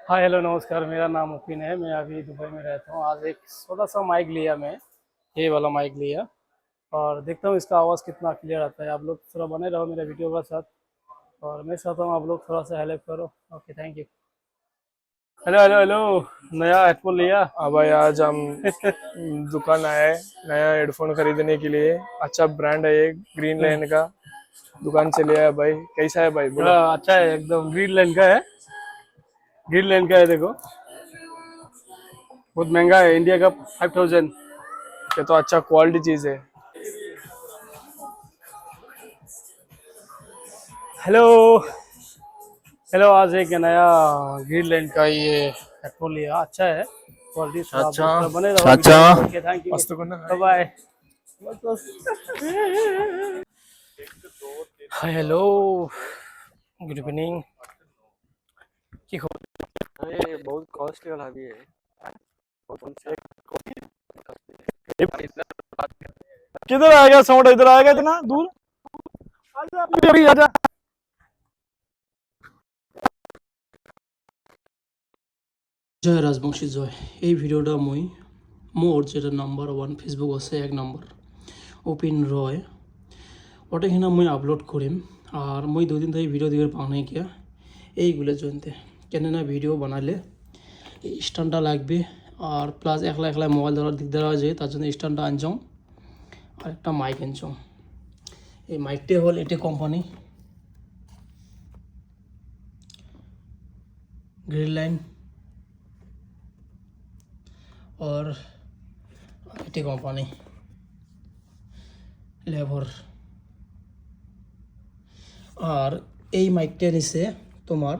Hi hello नमस्कार। मेरा नाम उपिन है। मैं अभी दुबई में रहता हूँ। आज एक छोटा सा माइक लिया मैं, ये वाला माइक लिया और देखता हूँ इसका आवाज़ कितना क्लियर आता है। आप लोग थोड़ा बने रहो मेरे वीडियो के साथ और मैं चाहता हूँ आप लोग थोड़ा सा हेल्प करो। Okay, thank you. Hello hello hello. नया हेडफोन लिया। हाँ भाई, आज हम दुकान आए हैं नया हेडफोन खरीदने के लिए। अच्छा ब्रांड है ये, ग्रीन लाइन का। दुकान से लिया है भाई। कैसा है भाई, बोलो। हाँ, अच्छा है एकदम। ग्रीन लाइन का है, ग्रीन लाइन का है। देखो बहुत महंगा है, इंडिया का 5000। ये तो अच्छा क्वालिटी चीज है। Hello hello. आज एक नया ग्रीन लाइन का ये हेडफोन लिया, अच्छा है क्वालिटी। थोड़ा आप अच्छा लोग थोड़ा बने रहो वीडियो अच्छा। में। ओके, थैंक यू, मस्त करना बाय भाई। बाय। बस बस। Hi hello, good evening. কি খবর? अरे बहुत कॉस्टली वाला भी है। कौन सा? किधर आएगा साउंड, इधर आएगा इतना दूर। आजा अभी आजा। জয় রাজবংশী জয়। এই ভিডিওটা মই মোর যেটা নাম্বার ওয়ান ফেসবুক আছে, এক নম্বর ওপিন রয়, ওটাখানে মই আপলোড করিম। আর মই দুদিন থেকে ভিডিও দিবার পাওয়া গিয়া এইগুলো জনতে কেননা ভিডিও বানালে স্ট্যান্ডটা লাগবে। আর প্লাস একলা একলা মোবাইল ধরার দিকদার আছে, তার জন্য স্ট্যান্ডটা আনছং আর একটা মাইক আনছং। এই মাইকটা হল এটা কোম্পানি গ্রিন লাইন और এটি কোম্পানি লেভর। আর এই মাইকটা নিছে তোমার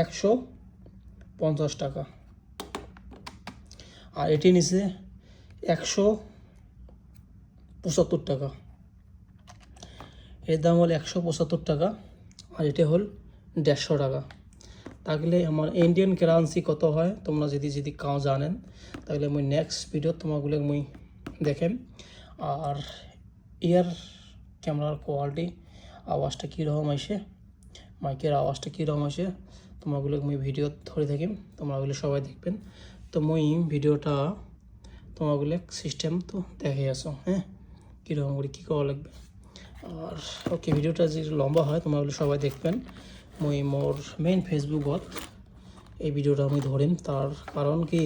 150 টাকা, আর এটি নিছে 175 টাকা। এর দাম হল 175 টাকা আর এটা হল 150 টাকা। তাহলে আমার ইন্ডিয়ান কারেন্সি কত হয় তোমরা যদি যদি কাউ জানেন তাহলে মুই নেক্সট ভিডিও তোমাগুলো মুই দেখেন। আর ইয়ার ক্যামেরার কোয়ালিটি আওয়াজটা কীরকম আসে, মাইকের আওয়াজটা কীরকম আসে তোমাগুলো মুই ভিডিও ধরে থাকিম, তোমরাগুলো সবাই দেখবেন। তো মুই ভিডিওটা তোমাগুলো সিস্টেম তো দেখে আসো, হ্যাঁ কীরকম করে কী করা লাগবে। আর ওকে, ভিডিওটা যদি লম্বা হয় তোমরাগুলো সবাই দেখবেন। মুই মোর মেইন ফেসবুকত এই ভিডিওটা আমি ধরিম, তার কারণ কি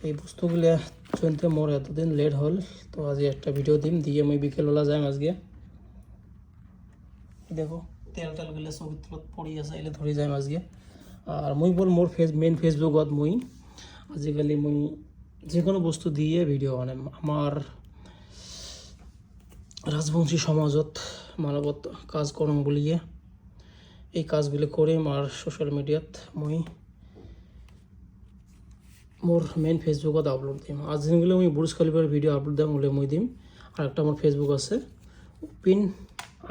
এই বস্তুগুলো চলতে মোর এতদিন লেট হল। তো আজ একটা ভিডিও দিম দিয়ে আমি বিকেলবেলা যাই আজকে। দেখো তেল টেলগুলো ছবি তলত পড়ি আছে, এলে ধরে যাই আজকে। আর মুই বল মোর মেইন ফেসবুকত মুই আজিকালি মুই যে কোনো বস্তু দিয়ে ভিডিও বানাম। আমার রাজবংশী সমাজত মানবত কাজ করম বলিয়ে এই কাজগুলো করিম। আর সোশ্যাল মিডিয়াত মুই মোর মেইন ফেসবুকত আপলোড দিম। আজ দিনগুলো মুই বুর্জ খলিফার ভিডিও আপলোড দিম বলে মুই দিম। আর একটা আমার ফেসবুক আছে উপিন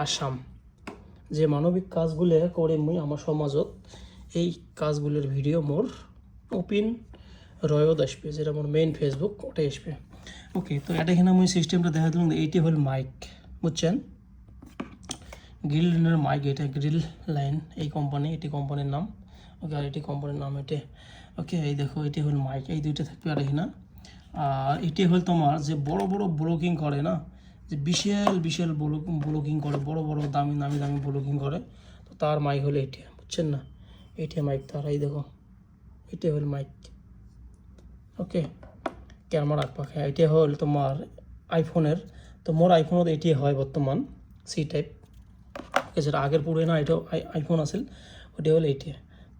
আসাম, যে মানবিক কাজগুলো করে মুই আমার সমাজত এই কাজগুলোর ভিডিও মোর উপিন রয়ত আসবে, যেটা মোর মেইন ফেসবুক ওটাই আসবে। ওকে, তো এটা এখানে মুই সিস্টেমটা দেখা দিলাম। এইটি হল মাইক, বুঝছেন, গ্রিল লাইনের মাইক। এটা গ্রিল লাইন এই কোম্পানি, এটি কোম্পানির নাম। ওকে, আর এটি কোম্পানির নাম এটি। ওকে, এই দেখো এটি হল মাইক, এই দুইটা থাকবে আর এখানে। আর এটি হল তোমার যে বড় বড় ব্লকিং করে না, যে বিশাল বিশাল ব্লকিং করে, বড় বড় দামি দামি দামি ব্লকিং করে, তো তার মাইক হলো এটি, বুঝছেন না। এটি মাইক তার, এই দেখো এটি হল মাইক। ওকে, ক্যামেরা পাখা এটি হল তোমার আইফোনের। তো মোর আইফোনত এটি হয় বর্তমান সি টাইপ। ওকে, যেটা আগের পুরো না এটা আইফোন আছিল, ওটি হল এইটি।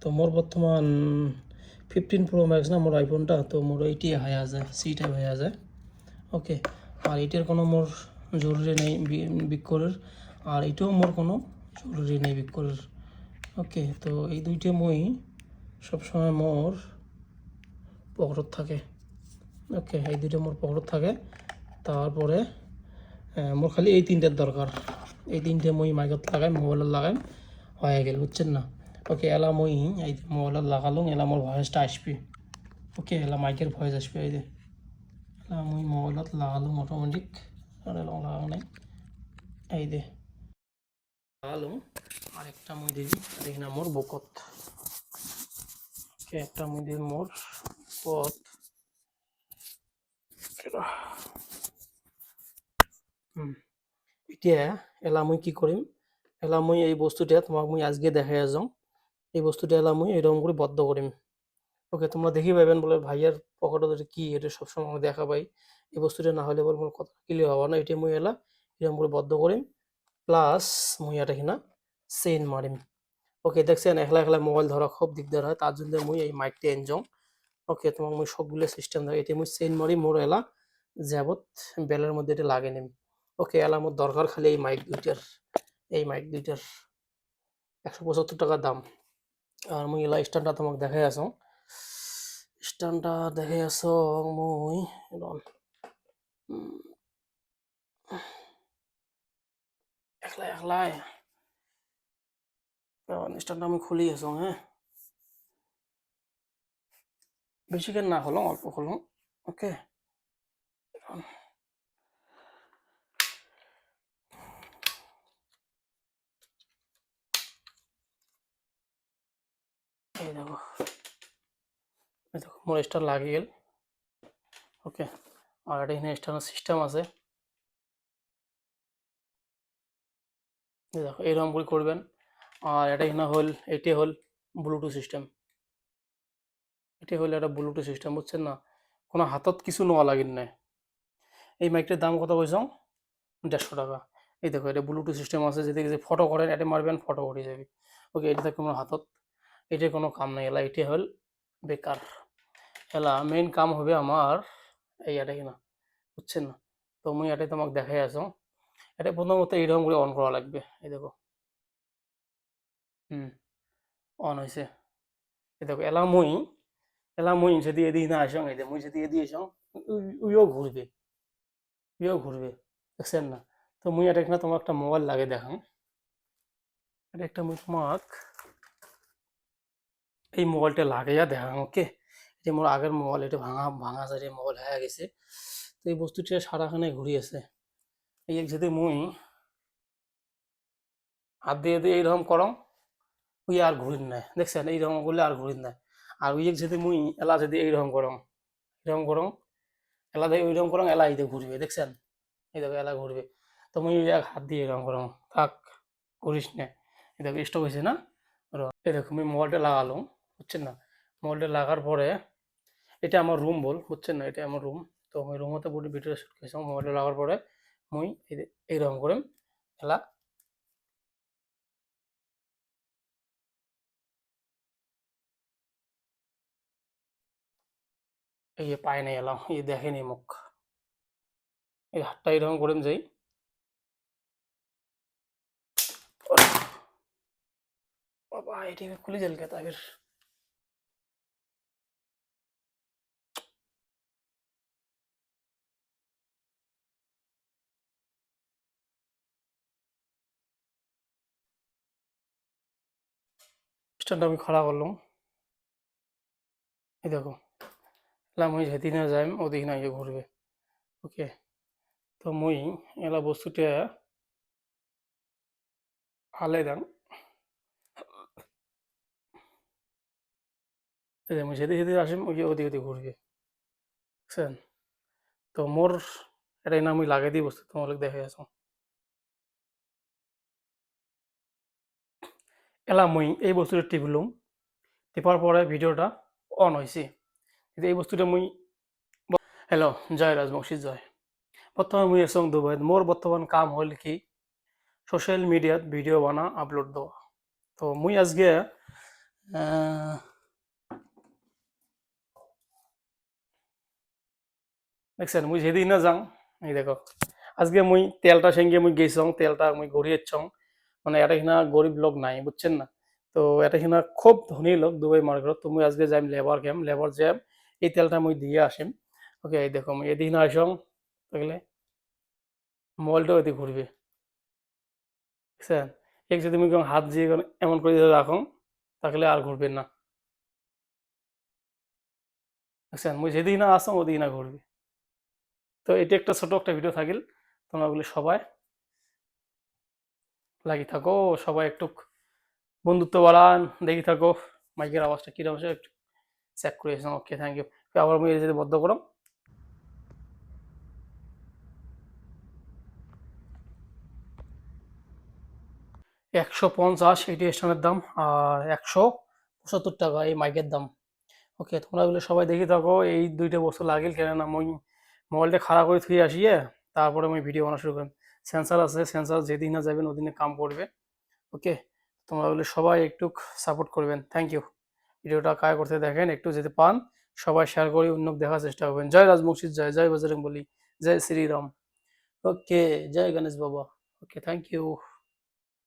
তো মোর বর্তমান 15 প্রো ম্যাক্স না মোর আইফোনটা, তো মোর এইটি হয়ে যায় সি টাইপ হয়ে যায়। ওকে, আর এটার কোনো মোর জরুরি নেই বিক্রয়ের, আর এটাও মোর কোনো জরুরি নেই বিক্রয়ের। ওকে, তো এই দুইটা মই সবসময় মোর পকেটত থাকে। ওকে, এই দুইটা মোর পকেটত থাকে। তারপরে মোর খালি এই তিনটার দরকার, এই তিনটে মই মাইকত লাগাই, মোবাইলত লাগাই, হয়ে গেল, বুঝছেন না। ওকে, এলা মই এই মোবাইলত লাগালুম, এলা মোর ভয়েসটা আসবে। ওকে, এলা মাইকের ভয়েস আসবে। এই যে আমি মোবাইলত লাগালুম অটোমেটিক, আর এলা লাগাও নাই, এই যে লাগালুম। আরেকটা মই দিবি দেখি না মোর বুকত। একটা মুই দিই মোর পথ এতিয়া এলা মুই কি কৰিম, এলা মুই এই বস্তুটা তোমাক মুই আজকে দেখাই যাওঁ। এই বস্তুটা এলা মুই এরকম করে বদ্ধ করিম। ওকে, তোমরা দেখি পাইবেন বলে ভাইয়ের পকেটে কি এটা সবসময় আমি দেখা পাই। এই বস্তুটা না হলে বলে মোর কথা ক্লিয়ার হওয়া না। এটা মুই এলা এরকম করে বদ্ধ করিম, প্লাস মুই এটা কিনা চেইন মারিম। ওকে, দেখছেন একলা একলা মোবাইল ধরা খুব দিগদার হয়, তার জন্য মুই এই মাইকটা এনে যাওঁ। ওকে, তোমাক মুই সবগুলো সিস্টেম দেয়, এটা মুই চেইন মারি মোর এলা যাবত বেলের মধ্যে এটা লাগে নিম। ওকে, এলা মোর দরকার খালি এই মাইক দুইটার, এই মাইক দুইটার 175 টাকা দাম। আর মুই এলা স্ট্যান্ডটা তোমাক দেখাই আছো, স্ট্যান্ডটা দেখাই আছো মুই একলা একলাই স্ট্যান্ডটা আমি খুলি আছো। হ্যাঁ, বেশিক্ষণ না হলো, অল্প হলো। ওকে, এই দেখো, এই দেখো মোর স্ট্যান্ড লাগি গেল। ওকে, আর এটা এখানে স্ট্যান্ডের সিস্টেম আছে। এই দেখো এরকম করে করবেন। আর এটা এখানে হল, এটি হল ব্লুটুথ সিস্টেম, এটি হল একটা ব্লুটুথ সিস্টেম, বুঝছেন না? কোনো হাতত কিছু নেওয়া লাগিন নাই। এই মাইকটার দাম কত কইসাও? 150 টাকা। এই দেখো এটা ব্লুটুথ সিস্টেম আছে, যদি যে ফটো করেন এটা মারবেন, ফটো উঠে যাবে। ওকে, এটা কোনো হাতত এটার কোনো কাম নাই, এলা এটি হল বেকার। এলা মেইন কাম হবে আমার এই এটা কিনা, বুঝছেন না? তো মুই এটাই তোমাকে দেখাই আছো। এটা প্রথমত এইরকম করে অন করা লাগবে। এই দেখো, অন হয়েছে। এই দেখো এলা মুই যদি এদিকে না আসং, এই যে মুই যদি এদিকে আসং, উইও ঘুরবে, উইও ঘুরবে, দেখছেন না? তো মুই এটা এখানে তোমার একটা মোবাইল লাগে দেখাম। এটা একটা মুই তোমাক এই মোবাইলটা লাগাইয়া দেখাম। ওকে, এটা মোর আগের মোবাইল, এটা ভাঙা ভাঙা যায় মোবাইল হয়ে গেছে। তো এই বস্তুটা সারাখানে ঘুরি আছে। এই যদি মুই হাত দিয়ে দিয়ে এইরকম করম, উই আর ঘুরিন নাই, দেখছেন? এইরকম করলে আর ঘুরিন নাই। আর উই যদি মুই এলা যদি এইরকম করম, এরকম করম, এলা দিয়ে ওইরকম করম, এলা এই ঘুরবে, দেখছেন? এই দেখো এলা ঘুরবে। তো মুই এক হাত দিয়ে এরকম করম, থাক করিস না। এই দেখো স্টপ হয়েছে না? এই দেখো আমি মোবাইলটা লাগালাম, বুঝছেন না? মোবাইলটা লাগার পরে এটা আমার রুম বল, বুঝছেন না? এটা আমার রুম। তো আমি রুমতে বডি ভিতরে শুট করেছি মোবাইলটা লাগার পরে। মুই এইরকম করে এলা এই যে পায় নাই এলাম, এই দেখেনি মুখ, এই হাতটা এরকম করে যাই। বাবা, এটি খুলে যাল কে তাদের। স্ট্যান্ডটা আমি খাড়া করলাম। এই দেখো এলা মুই যেদিনে যাইম ওদিকে না গিয়ে ঘুরবে। ওকে, তো মুই এলা বস্তুটা হালে দাম, এই যে মুই যেদিকে যেদিকে আসিম ওই ওদিকে ওদিকে ঘুরবে, বুঝছেন? তো মোর এটাই না মুই লাগাই দিই বস্তু তোমাকে দেখে আছো। এলা মুই এই বস্তুটা টিপলুম, টিপার পরে ভিডিওটা অন হয়েছে। কিন্তু এই বস্তুটা মুই হ্যালো, জয় রাজবংশী জয়। বর্তমানে মুই আছো দুবাইত। মোর বর্তমান কাম হল কি, সোশ্যাল মিডিয়াত ভিডিও বানা আপলোড দেওয়া। তো মুই আজকে দেখছেন মুই যেদিন না যাং, এই দেখো আজকে মুই তেলটা সেঙ্গে মুই গেছং, তেলটা মুই ঘুরিয়েছং। মানে এটা কিনা গরিব লোক নাই, বুঝছেন না? তো এটা কিনা খুব ধনী লোক দুবাই মার্কেট। তো মুই আজকে যাইম লেবার জ্যাম, এই তেলটা মুই দিয়ে আসিম। ওকে, এই দেখো মুই এদিন আসং, দেখলে মোবাইলটাও এদিকে ঘুরবে, বুঝছেন? এক যদি মুই হাত দিয়ে এমন করে রাখো, তাহলে আর ঘুরবে না, বুঝছেন? মুই যেদিন না আসং ওদিন না ঘুরবে। তো এটি একটা ছোট একটা ভিডিও থাকিল, তোমরা বলি সবাই লাগি থাকো, সবাই একটু বন্ধুত্ব বাড়ান, দেখি থাকো মাইকের আওয়াজটা কিরকম আছে একটু চেক কৰি আছোঁ অ'কে থেংক ইউ আবার মই এই যে বদ্ধ কৰাম 150 এটি স্ট্যান্ডের দাম আর 175 টাকা এই মাইকের দাম ওকে তোমরা এগুলো সবাই দেখি থাকো এই দুইটা বস্তু লাগিল কেননা মই মোবাইলটা খারাপ করে থুই আসিয়ে তারপরে আমি ভিডিও বানা শুরু করি সেন্সর আছে সেন্সর যেদিন না যাবেন ওদিনে কাম করবে ওকে তোমরা এগুলো সবাই একটু সাপোর্ট করবেন থ্যাংক ইউ ভিডিওটা কাজ করতে দেখেন একটু যদি পান সবাই শেয়ার করে অন্য দেখার চেষ্টা করবেন জয় রাজমুর্শিদ জয় জয় বজরং বলি জয় শ্রীরাম ওকে জয় গণেশ বাবা ওকে থ্যাংক ইউ